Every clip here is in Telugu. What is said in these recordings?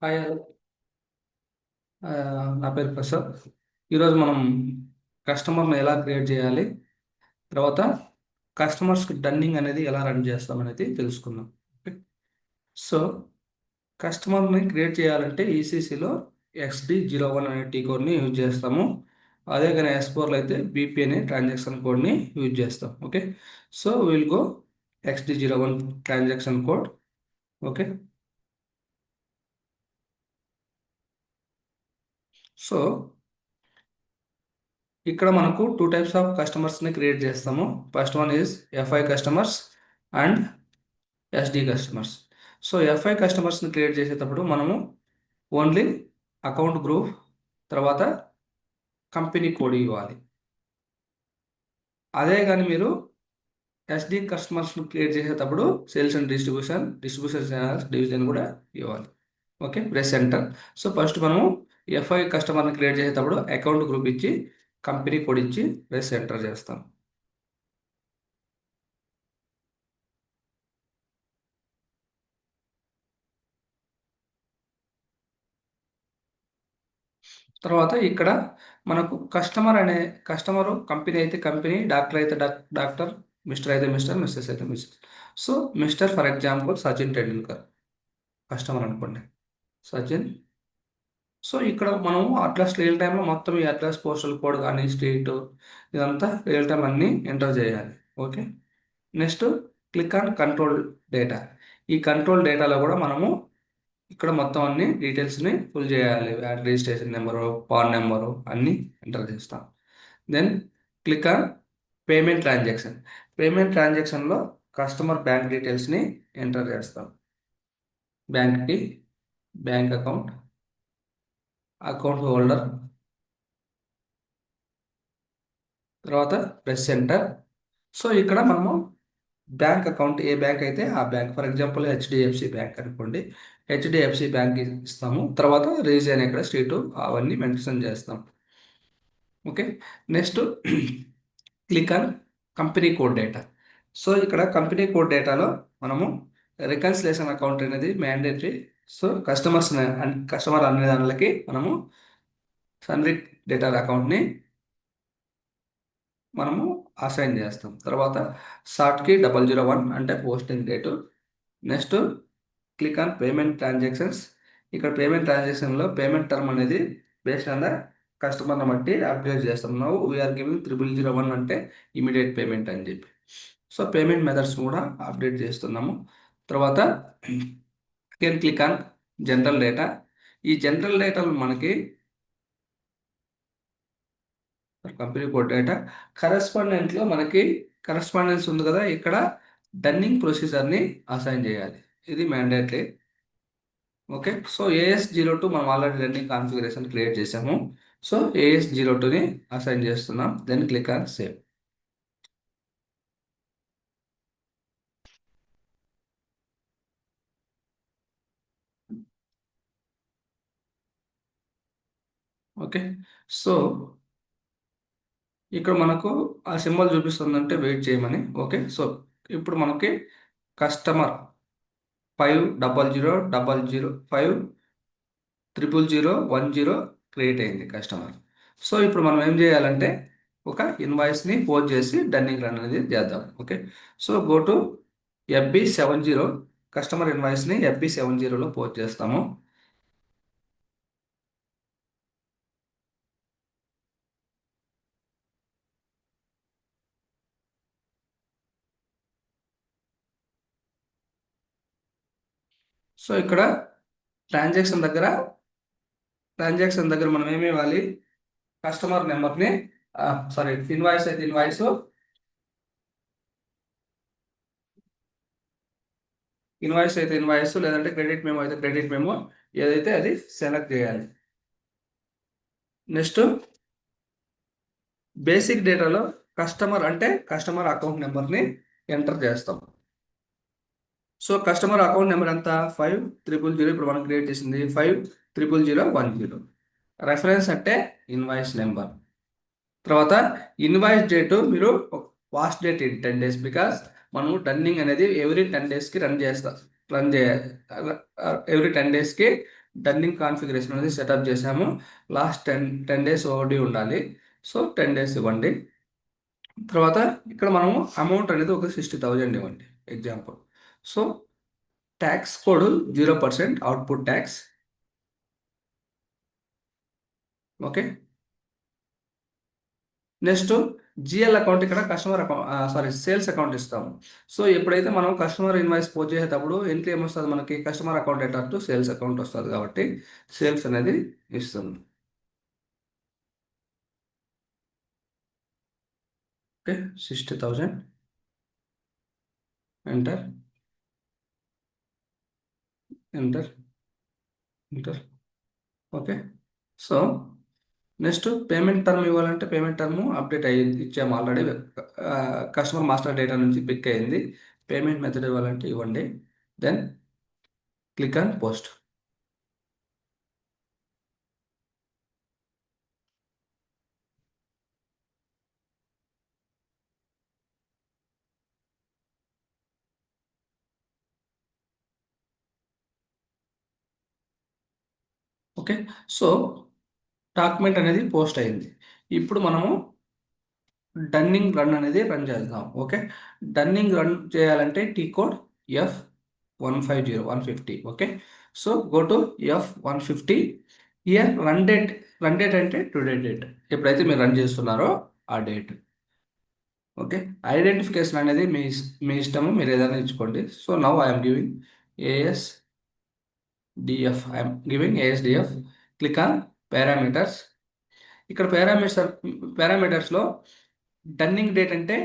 హాయ్ నా పేరు ప్రసాద్. ఈరోజు మనం కస్టమర్ని ఎలా క్రియేట్ చేయాలి, తర్వాత కస్టమర్స్కి డన్నింగ్ అనేది ఎలా రన్ చేస్తాం అనేది తెలుసుకుందాం. ఓకే. సో కస్టమర్ని క్రియేట్ చేయాలంటే ఈసీసీలో XD01 అనే టీ కోడ్ని యూజ్ చేస్తాము. అదే కానీ S4లో అయితే BP అనే ట్రాన్సాక్షన్ కోడ్ని యూజ్ చేస్తాం. Okay. So will go XD01 transaction code. Okay. So ఇక్కడ మనకు టూ టైప్స్ ఆఫ్ కస్టమర్స్ని క్రియేట్ చేస్తాము. First one is FI customers and SD customers. So FI కస్టమర్స్ని క్రియేట్ చేసేటప్పుడు మనము ఓన్లీ అకౌంట్ గ్రూప్ తర్వాత కంపెనీ కోడ్ ఇవ్వాలి. అదే కానీ మీరు SD కస్టమర్స్ని క్రియేట్ చేసేటప్పుడు sales and distribution channels division కూడా ఇవ్వాలి. Okay, press enter. So first మనము FI కస్టమర్ని క్రియేట్ చేసేటప్పుడు అకౌంట్ గ్రూప్ ఇచ్చి కంపెనీ కోడ్ ఇచ్చి ప్రెస్ ఎంటర్ చేస్తాం. తర్వాత ఇక్కడ మనకు కస్టమరు కంపెనీ అయితే కంపెనీ, డాక్టర్ అయితే డాక్టర్, మిస్టర్ అయితే మిస్టర్, మిస్సెస్ అయితే missus. So mister for example Sachin Tendulkar customer అనుకోండి, సచిన్. సో ఇక్కడ మనము అట్లాస్ రియల్ టైంలో మొత్తం ఈ అట్లాస్ పోస్టల్ కోడ్ కానీ స్ట్రీట్ ఇదంతా రియల్ టైం అన్నీ ఎంటర్ చేయాలి. Okay. Next click on control data. ఈ కంట్రోల్ డేటాలో కూడా మనము ఇక్కడ మొత్తం అన్ని డీటెయిల్స్ని ఫుల్ చేయాలి. రిజిస్ట్రేషన్ నెంబరు, పాన్ నెంబరు అన్నీ ఎంటర్ చేస్తాం. Then click on payment transaction. Payment ట్రాన్సాక్షన్లో కస్టమర్ బ్యాంక్ డీటెయిల్స్ని ఎంటర్ చేస్తాం. బ్యాంక్కి బ్యాంక్ అకౌంట్, అకౌంట్ హోల్డర్, తర్వాత ప్రెస్ ఎంటర్. సో ఇక్కడ మనము బ్యాంక్ అకౌంట్ ఏ బ్యాంక్ అయితే ఆ bank, for example HDFC bank అనుకోండి, HDFC బ్యాంక్ ఇస్తాము. తర్వాత రీజియన్ ఎక్కడ, స్టేటు అవన్నీ మెన్షన్ చేస్తాం. Okay. Next click on company code data. So ఇక్కడ కంపెనీ కోడ్ డేటాలో మనము రికన్సిలేషన్ అకౌంట్ అనేది మ్యాండేటరీ. సో కస్టమర్ అనే దానిలకి మనము సన్రీ డేటా అకౌంట్ని మనము అసైన్ చేస్తాం. తర్వాత షార్ట్కి 001 అంటే posting date. Next click on payment transactions. ఇక్కడ పేమెంట్ ట్రాన్సాక్షన్లో పేమెంట్ టర్మ్ అనేది బేస్డ్ ఆన్ ద కస్టమర్ని బట్టి అప్డేట్ చేస్తాం. నౌ వీఆర్ గివింగ్ 0001 అంటే ఇమీడియట్ పేమెంట్ అని చెప్పి. సో పేమెంట్ మెథడ్స్ కూడా అప్డేట్ చేస్తున్నాము. తర్వాత again click on general data. ఈ జనరల్ డేటాలో మనకి కంపెనీ కోడ్ డేటా కరెస్పాండెంట్లో మనకి కరెస్పాండెన్స్ ఉంది కదా, ఇక్కడ డన్నింగ్ ప్రొసీజర్ని అసైన్ చేయాలి. ఇది మ్యాండేటరీ. ఓకే. సో AS02 మనం ఆల్రెడీ రన్నింగ్ కాన్ఫిగరేషన్ క్రియేట్ చేసాము. సో AS02ని అసైన్ చేస్తున్నాం. Then click on save. Okay. So ఇక్కడ మనకు ఆ సింబల్ చూపిస్తుందంటే వెయిట్ చేయమని. ఓకే. సో ఇప్పుడు మనకి కస్టమర్ 5000005010 క్రియేట్ అయింది కస్టమర్. సో ఇప్పుడు మనం ఏం చేయాలంటే ఒక ఇన్వాయిస్ని పోస్ట్ చేసి డన్నింగ్ రన్ అనేది చేద్దాం. Okay. So go to FB70, customer ఇన్వాయిస్ని FB70లో పోస్ట్ చేస్తాము. సో ఇక్కడ ట్రాన్సాక్షన్ దగ్గర మనం ఏమి ఇవ్వాలి, కస్టమర్ నెంబర్ని, సారీ ఇన్వాయిస్ అయితే ఇన్వాయిస్ లేదంటే క్రెడిట్ మెమో అయితే క్రెడిట్ మెమో, ఏదైతే అది సెలెక్ట్ చేయాలి. నెక్స్ట్ బేసిక్ డేటాలో కస్టమర్ అంటే కస్టమర్ అకౌంట్ నెంబర్ని ఎంటర్ చేస్తాం. సో కస్టమర్ అకౌంట్ నెంబర్ ఎంత 5000, ఇప్పుడు మనం క్రియేట్ చేసింది 500010. రెఫరెన్స్ అంటే ఇన్వాయిస్ నెంబర్. తర్వాత ఇన్వాయిస్ డేటు మీరు పాస్ట్ డేట్ 10 days, బికాస్ మనం డన్నింగ్ అనేది ఎవ్రీ 10 daysకి రన్ చేస్తాం. ఎవ్రీ 10 daysకి డన్నింగ్ కాన్ఫిగరేషన్ అనేది సెటప్ చేసాము. లాస్ట్ 10 డేస్ ఓడి ఉండాలి. సో 10 డేస్ ఇవ్వండి. తర్వాత ఇక్కడ మనము అమౌంట్ అనేది ఒక 60,000 ఇవ్వండి example. So tax code 0% output tax. Okay. Next GL account, ఇక్కడ customer account, sorry sales account ఇస్తాము. సో ఎప్పుడైతే మనం కస్టమర్ ఇన్వాయిస్ పోస్ట్ చేసేటప్పుడు ఎంట్రీ ఏమొస్తుంది మనకి, కస్టమర్ అకౌంట్ ఎటర్ టు సేల్స్ అకౌంట్ వస్తుంది కాబట్టి సేల్స్ అనేది ఇస్తుంది. Okay. 60,000 enter enter enter. Okay. So next payment term ఇవ్వాలంటే పేమెంట్ టర్మ్ అప్డేట్ అయ్యింది, ఇచ్చాము ఆల్రెడీ. కస్టమర్ మాస్టర్ డేటా నుంచి పిక్ అయింది. పేమెంట్ మెథడ్ ఇవ్వాలంటే ఇవ్వండి. Then click on post. Okay. So document అనేది పోస్ట్ అయింది. ఇప్పుడు మనము డన్నింగ్ రన్ అనేది రన్ చేద్దాం. ఓకే. డన్నింగ్ రన్ చేయాలంటే T code F150150. Okay. So go to F150. Year run date అంటే టుడే డేట్, ఎప్పుడైతే మీరు రన్ చేస్తున్నారో ఆ డేట్. ఓకే. ఐడెంటిఫికేషన్ అనేది మీ ఇష్టము, మీరు ఏదైనా ఇచ్చుకోండి. So now I'm giving ASDF. Click on parameters. ఇక్కడ పారామీటర్స్లో డన్నింగ్ డేట్ అంటే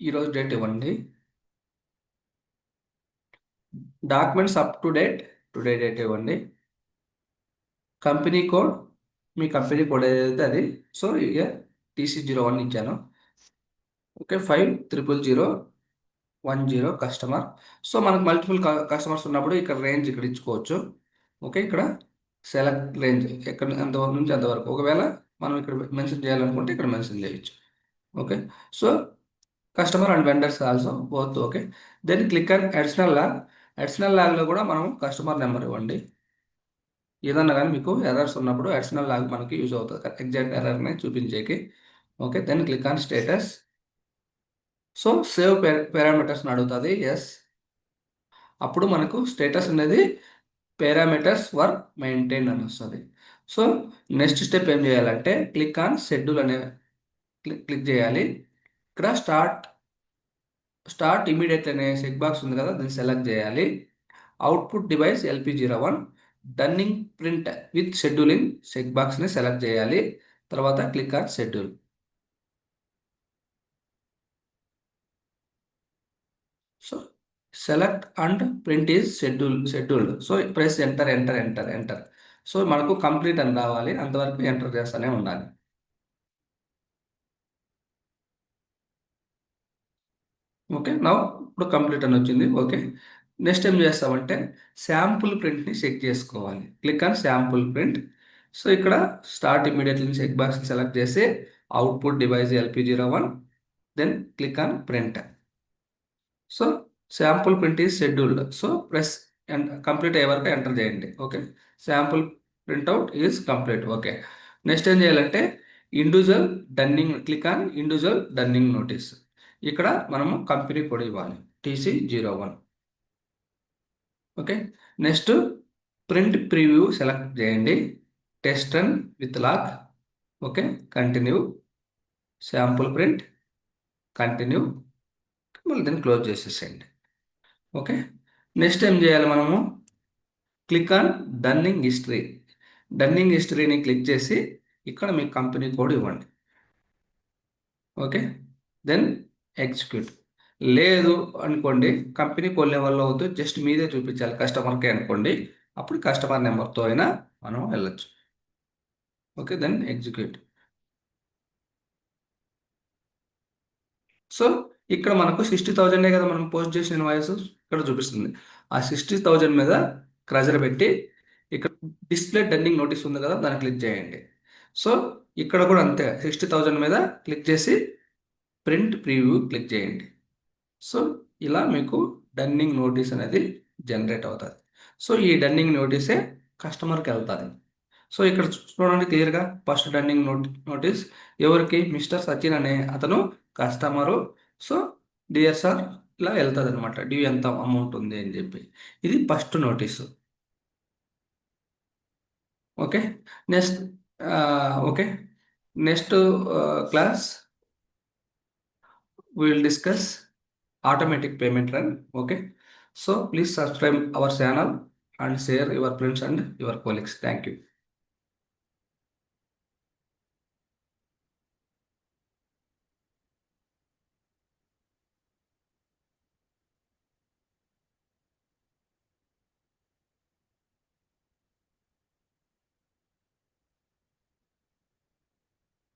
ఈరోజు డేట్ ఇవ్వండి. Documents up to date today date ఇవ్వండి. కంపెనీ కోడ్, మీ కంపెనీ కోడ్ ఏదైతే అది. సో ఇక TC01 ఇచ్చాను. ఓకే. 500010 కస్టమర్. సో మనకు మల్టిపుల్ కస్టమర్స్ ఉన్నప్పుడు ఇక్కడ రేంజ్ ఇక్కడ ఇచ్చుకోవచ్చు. ఓకే. ఇక్కడ సెలెక్ట్ రేంజ్ ఎక్కడ ఎంతవరకు నుంచి అంతవరకు, ఒకవేళ మనం ఇక్కడ మెన్షన్ చేయాలనుకుంటే ఇక్కడ మెన్షన్ చేయొచ్చు. Okay. So customer and vendors also both. Okay. Then click on additional log. Additional లాగ్లో కూడా మనం కస్టమర్ నెంబర్ ఇవ్వండి. ఏదన్నా కానీ మీకు ఎర్రర్స్ ఉన్నప్పుడు అడిషనల్ లాగ్ మనకి యూజ్ అవుతుంది ఎగ్జాక్ట్ ఎర్రర్ని చూపించేకి. Okay. Then click on status. So save పారామీటర్స్ని అడుగుతుంది. ఎస్. అప్పుడు మనకు స్టేటస్ అనేది పారామీటర్స్ వర్ మెయింటైన్ అని వస్తుంది. సో నెక్స్ట్ స్టెప్ ఏం చేయాలంటే క్లిక్ ఆన్ షెడ్యూల్ అనే క్లిక్ చేయాలి. ఇక్కడ స్టార్ట్ ఇమీడియట్ అనే చెక్ బాక్స్ ఉంది కదా, దీన్ని సెలెక్ట్ చేయాలి. Output device LP01 dunning print with scheduling check బాక్స్ని సెలెక్ట్ చేయాలి. తర్వాత click on schedule. So select and print is scheduled. So press enter. So మనకు కంప్లీట్ అని రావాలి, అంతవరకు ఎంటర్ చేస్తూనే ఉండాలి. ఓకే. నా ఇప్పుడు కంప్లీట్ అని వచ్చింది. ఓకే. నెక్స్ట్ ఏం చేస్తామంటే శాంపుల్ ప్రింట్ని చెక్ చేసుకోవాలి. Click on sample print. So ఇక్కడ స్టార్ట్ ఇమీడియట్లీ చెక్ బాక్స్ని సెలెక్ట్ చేసి output device LP01 then click on print. So sample print is scheduled. So press complete అయ్యే వరకు ఎంటర్ చేయండి. Okay. Sample printout is complete. Okay. Next ఏం చేయాలంటే individual dunning, click on individual dunning notice. ఇక్కడ మనము కంపెనీ కోడ్ ఇవ్వాలి TC01. Okay. Next print preview select చేయండి. Test run with lock. Okay. Continue. Sample print continue. మళ్ళీ దీన్ని క్లోజ్ చేసేసేయండి. ఓకే. నెక్స్ట్ ఏం చేయాలి మనము click on dunning history. Dunning హిస్టరీని క్లిక్ చేసి ఇక్కడ మీ కంపెనీ కోడ్ ఇవ్వండి. ఓకే. Then execute. లేదు అనుకోండి, కంపెనీ కోడ్ లెవెల్లో అవుతూ జస్ట్ మీదే చూపించాలి కస్టమర్కే అనుకోండి, అప్పుడు కస్టమర్ నెంబర్తో అయినా మనం వెళ్ళొచ్చు. ఓకే. Then execute. సో ఇక్కడ మనకు 60,000 కదా మనం పోస్ట్ చేసిన ఇన్వాయిస్ ఇక్కడ చూపిస్తుంది. ఆ 60,000 మీద క్రజర్ పెట్టి ఇక్కడ డిస్ప్లే డన్నింగ్ నోటీస్ ఉంది కదా, దాన్ని క్లిక్ చేయండి. సో ఇక్కడ కూడా అంతే, 60,000 మీద క్లిక్ చేసి ప్రింట్ ప్రివ్యూ క్లిక్ చేయండి. సో ఇలా మీకు డన్నింగ్ నోటీస్ అనేది జనరేట్ అవుతుంది. సో ఈ డన్నింగ్ నోటీసే కస్టమర్కి వెళ్తుంది. సో ఇక్కడ చూడండి క్లియర్గా ఫస్ట్ రన్నింగ్ నోటీస్ ఎవరికి, మిస్టర్ సచిన్ అనే అతను కస్టమరు. సో డియర్ సార్ ఇలా వెళ్తుంది అనమాట, డ్యూ ఎంత అమౌంట్ ఉంది అని చెప్పి. ఇది first notice. Okay. Next okay, next class we will discuss automatic payment run. Okay, so please subscribe our channel and share your friends and your colleagues. Thank you.